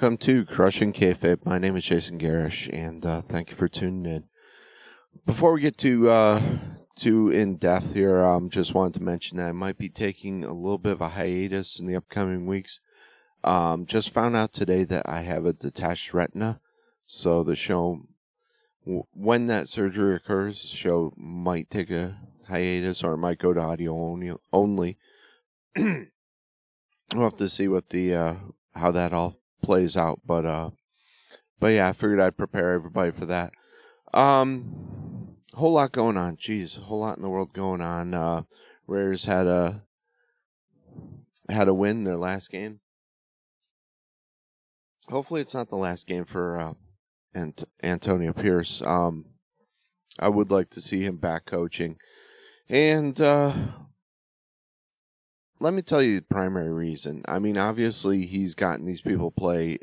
welcome to Crushing Kayfabe. My name is Jason Garish, and thank you for tuning in. Before we get too in depth here, just wanted to mention that I might be taking a little bit of a hiatus in the upcoming weeks. Just found out today that I have a detached retina, so the show, when that surgery occurs, the show might take a hiatus, or it might go to audio only. We'll have to see what the how that all plays out, but yeah, I figured I'd prepare everybody for that. Whole lot going on. Jeez, a whole lot in the world going on. Raiders had a win their last game. Hopefully, it's not the last game for Antonio Pierce. I would like to see him back coaching, and let me tell you the primary reason. I mean, obviously, he's gotten these people play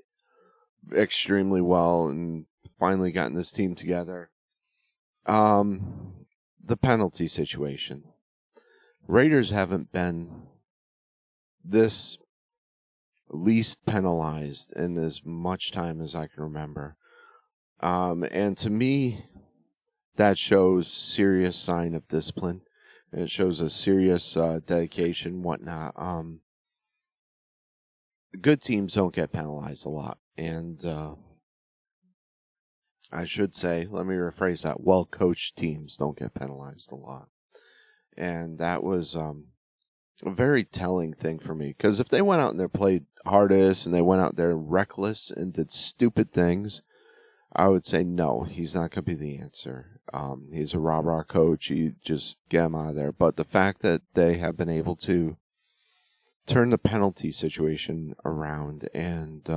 extremely well and finally gotten this team together. The penalty situation. Raiders haven't been this least penalized in as much time as I can remember. And to me, that shows serious sign of discipline. It shows a serious dedication, whatnot. Good teams don't get penalized a lot. And I should say, let me rephrase that, well-coached teams don't get penalized a lot. And that was a very telling thing for me. Because if they went out and they played hardest and they went out there reckless and did stupid things, I would say, no, he's not going to be the answer. He's a rah-rah coach. You just get him out of there. But the fact that they have been able to turn the penalty situation around and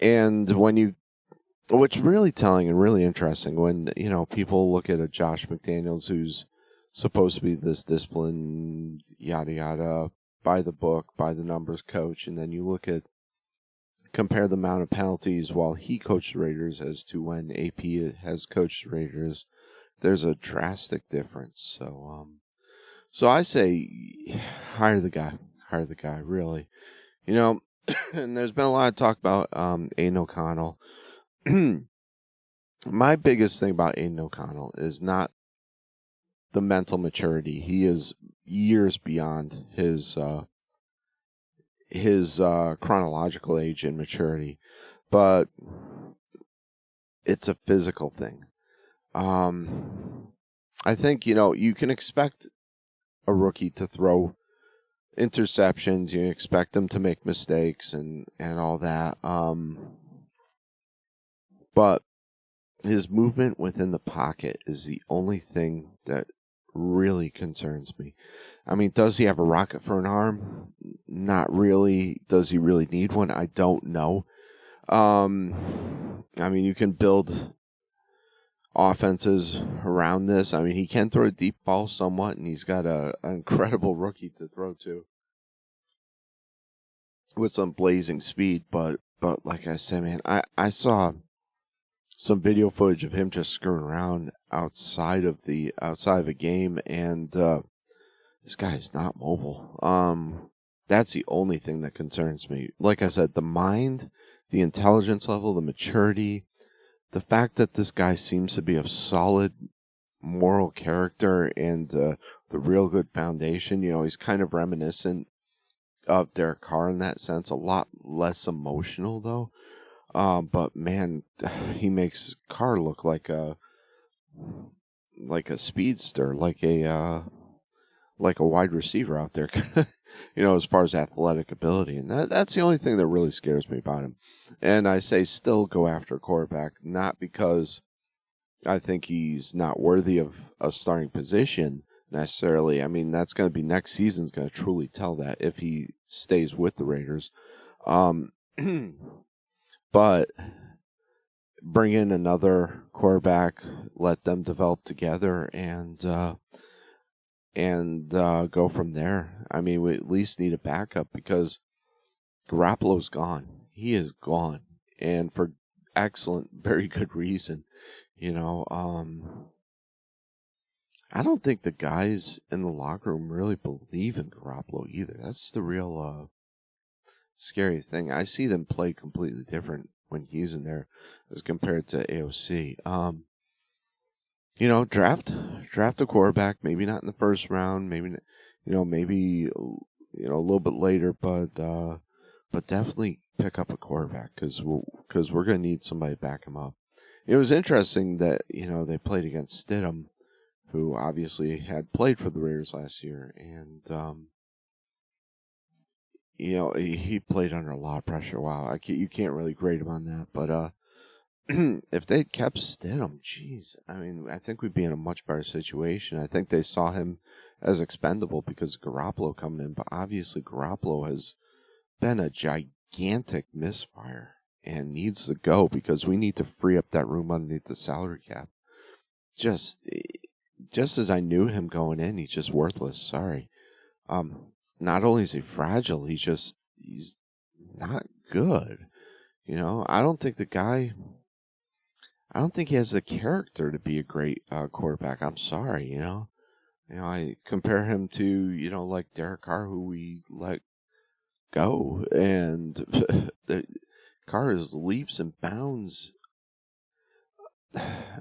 when you, what's really telling and really interesting when, you know, people look at a Josh McDaniels who's supposed to be this disciplined, yada, yada, by the book, by the numbers coach, and then you compare the amount of penalties while he coached the Raiders as to when AP has coached the Raiders, there's a drastic difference. So I say hire the guy, really. You know, and there's been a lot of talk about Aidan O'Connell. My biggest thing about Aidan O'Connell is not the mental maturity. He is years beyond his chronological age and maturity, but it's a physical thing. I think, you know, you can expect a rookie to throw interceptions. You expect them to make mistakes and all that. But his movement within the pocket is the only thing that really concerns me. I mean, does he have a rocket for an arm? Not really. Does he really need one? I don't know. I mean, you can build offenses around this. I mean, he can throw a deep ball somewhat, and he's got an incredible rookie to throw to with some blazing speed. But like I said, man, I saw some video footage of him just screwing around outside of a game, and this guy is not mobile. That's the only thing that concerns me. Like I said, the mind, the intelligence level, the maturity, the fact that this guy seems to be of solid moral character and the real good foundation. You know, he's kind of reminiscent of Derek Carr in that sense. A lot less emotional, though. But man, he makes Carr look like a speedster, like a wide receiver out there. You know, as far as athletic ability, and that's the only thing that really scares me about him. And I say still go after a quarterback, not because I think he's not worthy of a starting position necessarily. I mean, that's going to be next season's going to truly tell that if he stays with the Raiders. But bring in another quarterback, let them develop together, and go from there. I mean, we at least need a backup because Garoppolo's gone. He is gone, and for excellent, very good reason. You know, I don't think the guys in the locker room really believe in Garoppolo either. That's the real scary thing. I see them play completely different when he's in there as compared to AOC. Draft a quarterback. Maybe not in the first round. Maybe a little bit later, but definitely pick up a quarterback because we're going to need somebody to back him up. It was interesting that they played against Stidham, who obviously had played for the Raiders last year, and he played under a lot of pressure. Wow, you can't really grade him on that, but if they kept Stidham, geez, I mean, I think we'd be in a much better situation. I think they saw him as expendable because of Garoppolo coming in, but obviously Garoppolo has been a gigantic misfire and needs to go because we need to free up that room underneath the salary cap. Just as I knew him going in, he's just worthless. Sorry. Not only is he fragile, he's not good. I don't think he has the character to be a great quarterback. I'm sorry, I compare him to, like Derek Carr, who we let go, and the Carr is leaps and bounds.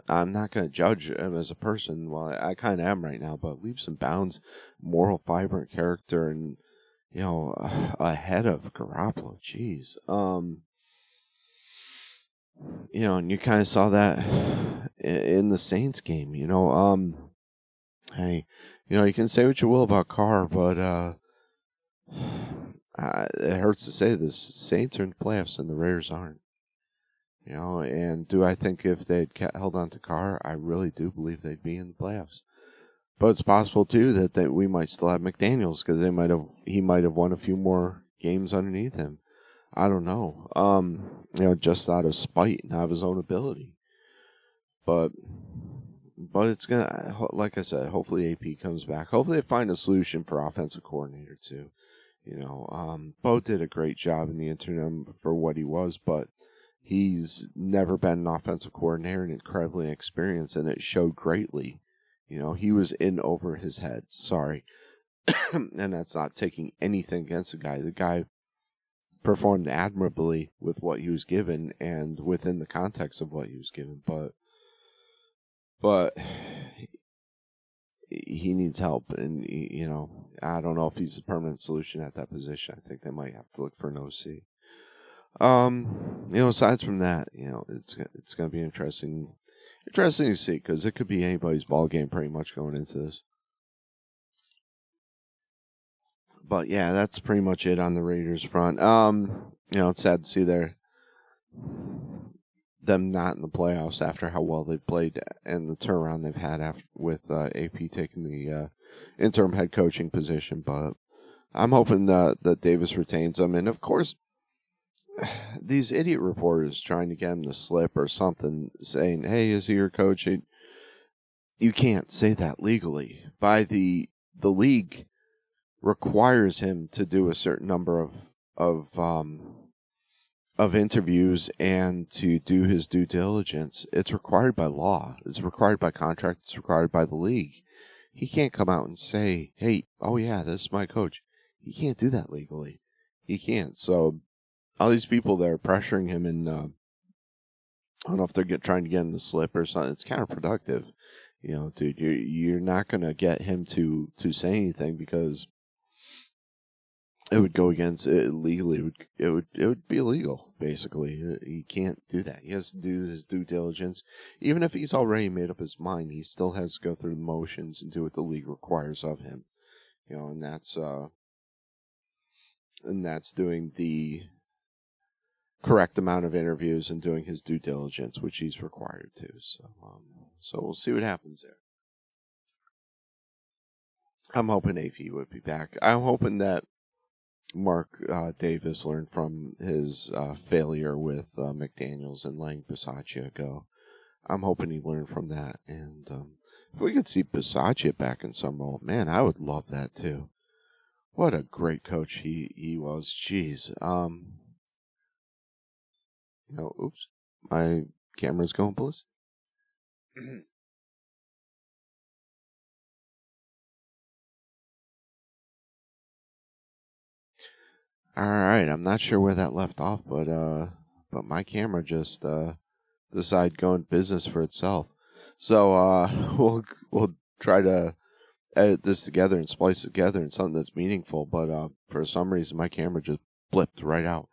I'm not going to judge him as a person. Well, I kind of am right now, but leaps and bounds, moral, vibrant character, and ahead of Garoppolo. Jeez. And you kind of saw that in the Saints game. Hey, you can say what you will about Carr, but it hurts to say this: Saints are in the playoffs and the Raiders aren't. And do I think if they'd held on to Carr, I really do believe they'd be in the playoffs. But it's possible too that we might still have McDaniels because he might have won a few more games underneath him. I don't know. Just out of spite and out of his own ability. But it's gonna, like I said, hopefully AP comes back. Hopefully they find a solution for offensive coordinator too. Bo did a great job in the interim for what he was, but he's never been an offensive coordinator and incredibly experienced, and it showed greatly. He was in over his head. Sorry. And that's not taking anything against the guy. The guy performed admirably with what he was given and within the context of what he was given, but he needs help, and I don't know if he's the permanent solution at that position. I think they might have to look for an OC. Aside from that, it's going to be interesting to see because it could be anybody's ball game pretty much going into this. But yeah, that's pretty much it on the Raiders front. It's sad to see them not in the playoffs after how well they played and the turnaround they've had with AP taking the interim head coaching position. But I'm hoping that Davis retains them, and of course, these idiot reporters trying to get him to slip or something, saying, "Hey, is he your coach?" You can't say that legally. By the league requires him to do a certain number of interviews and to do his due diligence. It's required by law. It's required by contract. It's required by the league. He can't come out and say, "Hey, oh yeah, this is my coach." He can't do that legally. He can't. So all these people that are pressuring him, and I don't know if they're trying to get him to slip or something. It's counterproductive. Dude, you're not gonna get him to say anything because it would go against it legally. It would be illegal. Basically, he can't do that. He has to do his due diligence. Even if he's already made up his mind, he still has to go through the motions and do what the league requires of him. And that's doing the correct amount of interviews and doing his due diligence, which he's required to. So we'll see what happens there. I'm hoping AP would be back. I'm hoping that Mark Davis learned from his failure with McDaniels and letting Bisaccia go. I'm hoping he learned from that. And if we could see Bisaccia back in some role, man, I would love that too. What a great coach he was. Jeez. Oops. My camera's going ballistic. All right, I'm not sure where that left off, but my camera just decided going business for itself. So we'll try to edit this together and splice it together in something that's meaningful. But for some reason, my camera just blipped right out.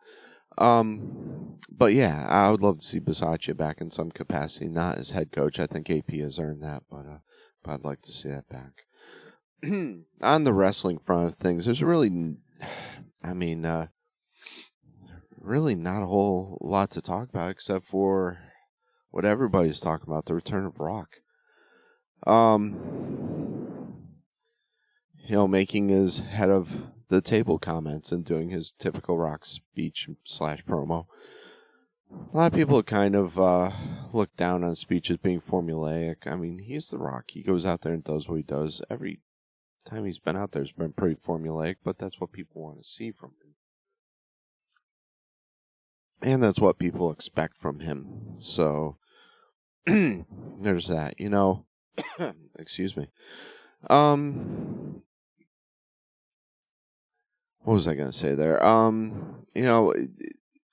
But yeah, I would love to see Bisaccia back in some capacity, not as head coach. I think AP has earned that, but I'd like to see that back. On the wrestling front of things, there's really, I mean, really not a whole lot to talk about except for what everybody's talking about, the return of Rock. Making his head of the table comments and doing his typical Rock speech / promo. A lot of people kind of look down on speeches being formulaic. I mean, he's The Rock. He goes out there and does what he does. Every time he's been out there, it's been pretty formulaic, but that's what people want to see from him. And that's what people expect from him. So, there's that, excuse me. What was I going to say there?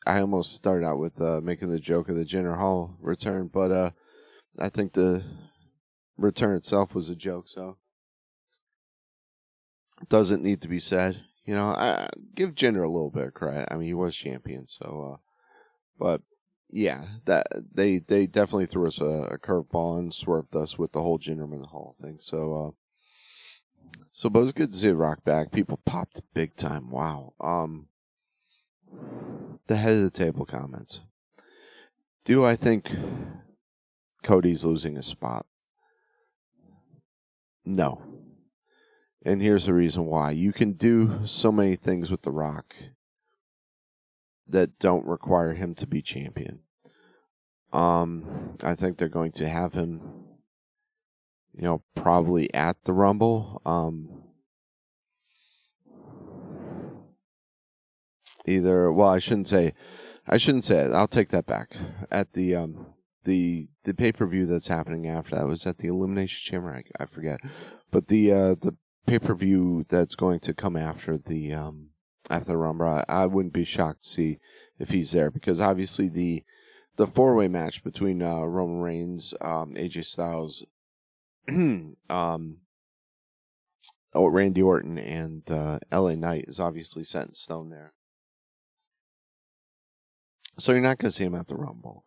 I almost started out with making the joke of the Jinder Hall return, but I think the return itself was a joke, so it doesn't need to be said. I give Jinder a little bit of credit. I mean, he was champion, so but yeah, that they definitely threw us a curveball and swerved us with the whole Jinder Mahal thing. So but it was good to see Rock back. People popped big time. Wow. The head of the table comments. Do I think Cody's losing a spot? No. And here's the reason why. You can do so many things with The Rock that don't require him to be champion. I think they're going to have him, probably at the Rumble. I shouldn't say it. I'll take that back. At the pay-per-view that's happening after that was at the Elimination Chamber. I forget, but the pay-per-view that's going to come after the Rumble, I wouldn't be shocked to see if he's there, because obviously the 4-way match between Roman Reigns, AJ Styles, Randy Orton, and LA Knight is obviously set in stone there. So you're not going to see him at the Rumble.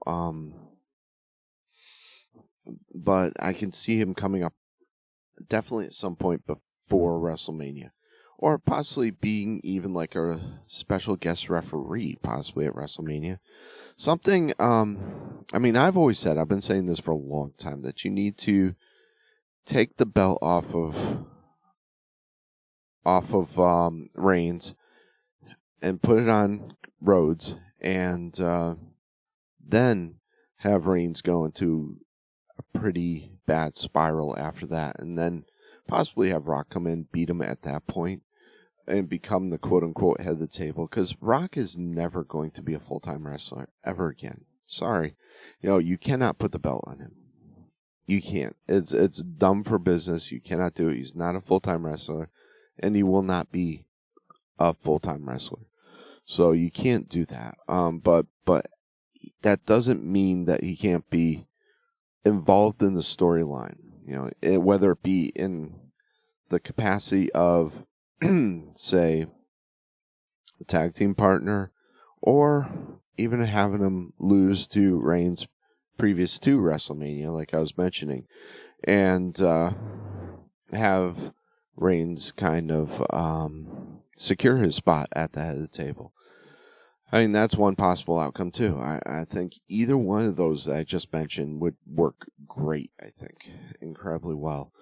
But I can see him coming up definitely at some point before WrestleMania. Or possibly being even like a special guest referee, possibly at WrestleMania. Something, I've always said, I've been saying this for a long time, that you need to take the belt off of Reigns and put it on Rhodes, and then have Reigns go into a pretty bad spiral after that, and then possibly have Rock come in, beat him at that point, and become the quote-unquote head of the table, because Rock is never going to be a full-time wrestler ever again. Sorry. You cannot put the belt on him. You can't. It's dumb for business. You cannot do it. He's not a full-time wrestler, and he will not be a full-time wrestler. So you can't do that. But that doesn't mean that he can't be involved in the storyline. Whether it be in the capacity of, say, a tag team partner, or even having him lose to Reigns previous to WrestleMania, like I was mentioning, and have Reigns kind of secure his spot at the head of the table. I mean, that's one possible outcome, too. I think either one of those that I just mentioned would work great, I think. Incredibly well.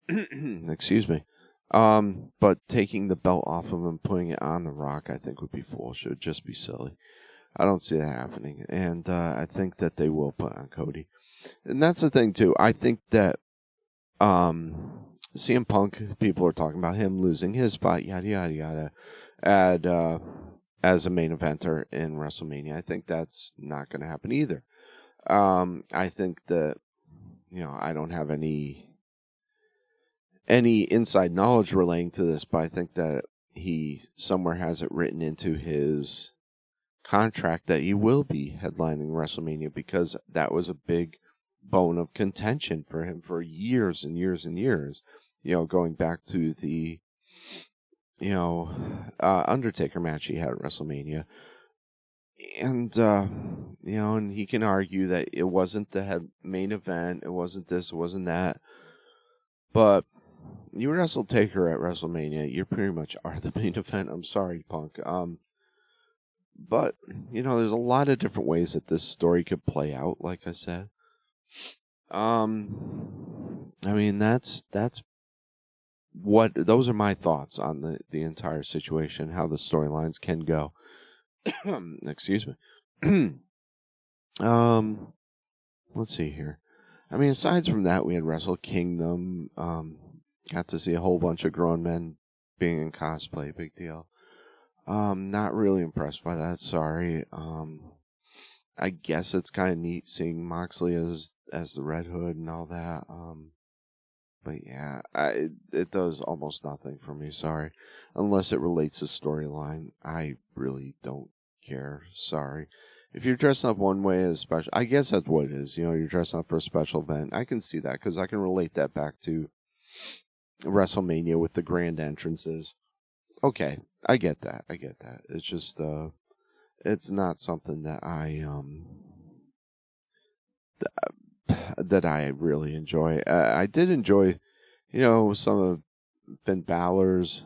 Excuse me. But taking the belt off of him and putting it on The Rock, I think would be foolish. It would just be silly. I don't see that happening. And I think that they will put on Cody. And that's the thing, too. I think that CM Punk, people are talking about him losing his spot, yada, yada, yada, as a main eventer in WrestleMania. I think that's not going to happen either. I think that, I don't have any inside knowledge relating to this, but I think that he somewhere has it written into his contract that he will be headlining WrestleMania, because that was a big bone of contention for him for years and years and years. Going back to the Undertaker match he had at WrestleMania. And, and he can argue that it wasn't the main event, it wasn't this, it wasn't that. But you wrestle Taker at WrestleMania, you pretty much are the main event. I'm sorry, Punk. But, there's a lot of different ways that this story could play out, like I said. I mean, those are my thoughts on the entire situation, how the storylines can go. Excuse me. Let's see here. I mean, aside from that, we had Wrestle Kingdom. Got to see a whole bunch of grown men being in cosplay. Big deal. Not really impressed by that. Sorry. I guess it's kind of neat seeing Moxley as the Red Hood and all that. But yeah, it does almost nothing for me. Sorry, unless it relates to storyline. I really don't care. Sorry. If you're dressing up one way as special, I guess that's what it is. You're dressing up for a special event. I can see that because I can relate that back to WrestleMania with the grand entrances. Okay, I get that. It's just it's not something that that I really enjoy. I did enjoy, some of Finn Balor's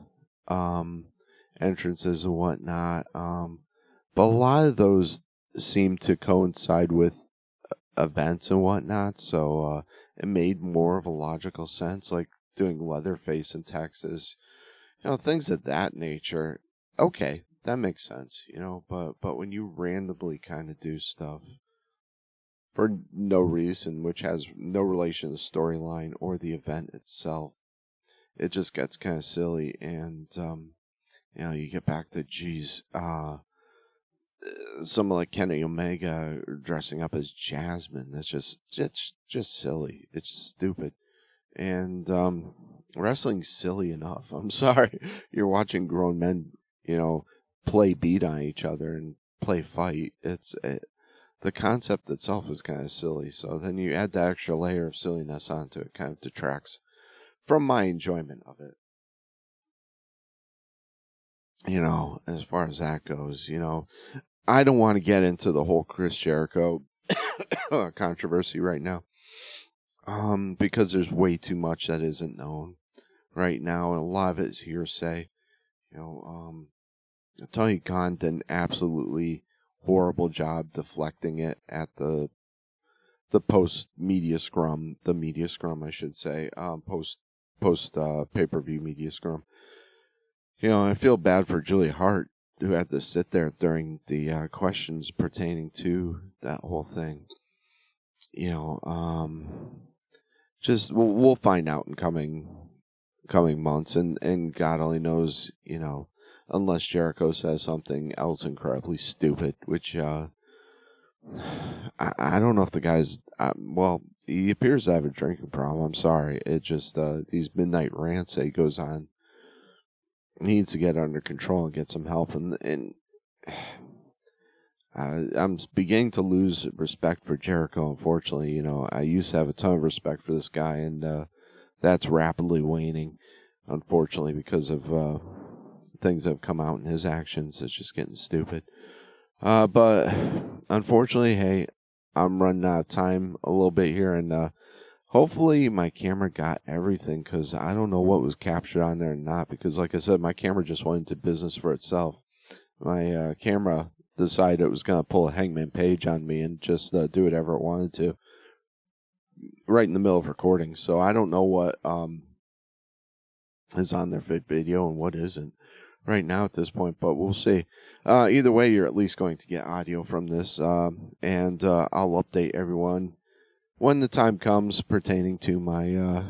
entrances and whatnot. But a lot of those seem to coincide with events and whatnot, so it made more of a logical sense, like doing Leatherface in Texas, things of that nature. Okay, that makes sense, but when you randomly kind of do stuff for no reason, which has no relation to the storyline or the event itself, it just gets kind of silly. And you get back to someone like Kenny Omega dressing up as Jasmine. That's just silly. It's stupid. And wrestling's silly enough. I'm sorry. You're watching grown men, play beat on each other and play fight. The concept itself is kind of silly. So then you add that extra layer of silliness onto it, kind of detracts from my enjoyment of it. As far as that goes, I don't want to get into the whole Chris Jericho controversy right now, because there's way too much that isn't known right now, and a lot of it is hearsay. Tony Khan did an absolutely horrible job deflecting it at the post media scrum, I should say, post pay-per-view media scrum. I feel bad for Julia Hart, who had to sit there during the questions pertaining to that whole thing. Just we'll find out in coming months, and God only knows, unless Jericho says something else incredibly stupid, which I don't know if the guy's well, he appears to have a drinking problem. I'm sorry, it just these midnight rants that he goes on, needs to get under control and get some help, and I'm beginning to lose respect for Jericho. Unfortunately, I used to have a ton of respect for this guy, and that's rapidly waning, unfortunately, because of things that have come out in his actions. It's just getting stupid. But unfortunately, hey, I'm running out of time a little bit here, and hopefully my camera got everything, because I don't know what was captured on there and not, because like I said, my camera just went into business for itself. My camera decided it was going to pull a Hangman Page on me and just do whatever it wanted to right in the middle of recording. So I don't know what is on their video and what isn't right now at this point, but we'll see. Either way, you're at least going to get audio from this, and I'll update everyone when the time comes pertaining to my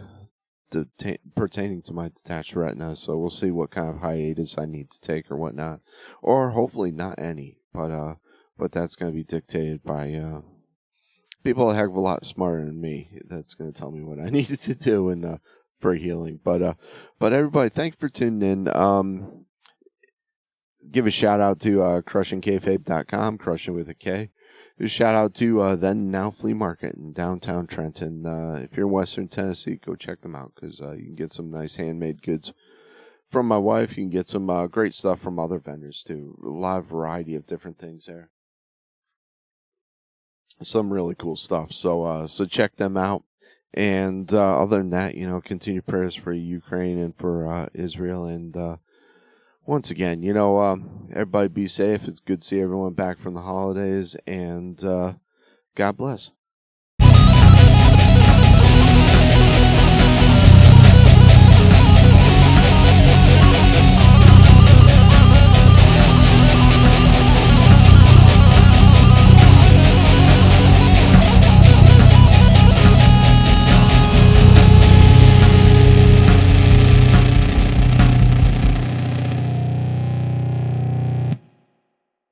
detached retina. So we'll see what kind of hiatus I need to take or whatnot, or hopefully not any. But that's going to be dictated by people a heck of a lot smarter than me. That's going to tell me what I needed to do and for healing. But everybody, thanks for tuning in. give a shout out to crushingkayfabe.com, crushing with a K. A shout out to Then Now Flea Market in downtown Trenton. If you're in Western Tennessee, go check them out because you can get some nice handmade goods from my wife. You can get some great stuff from other vendors too. A lot of variety of different things there. Some really cool stuff. So check them out. And other than that, continue prayers for Ukraine and for Israel. And once again, everybody be safe. It's good to see everyone back from the holidays. And God bless.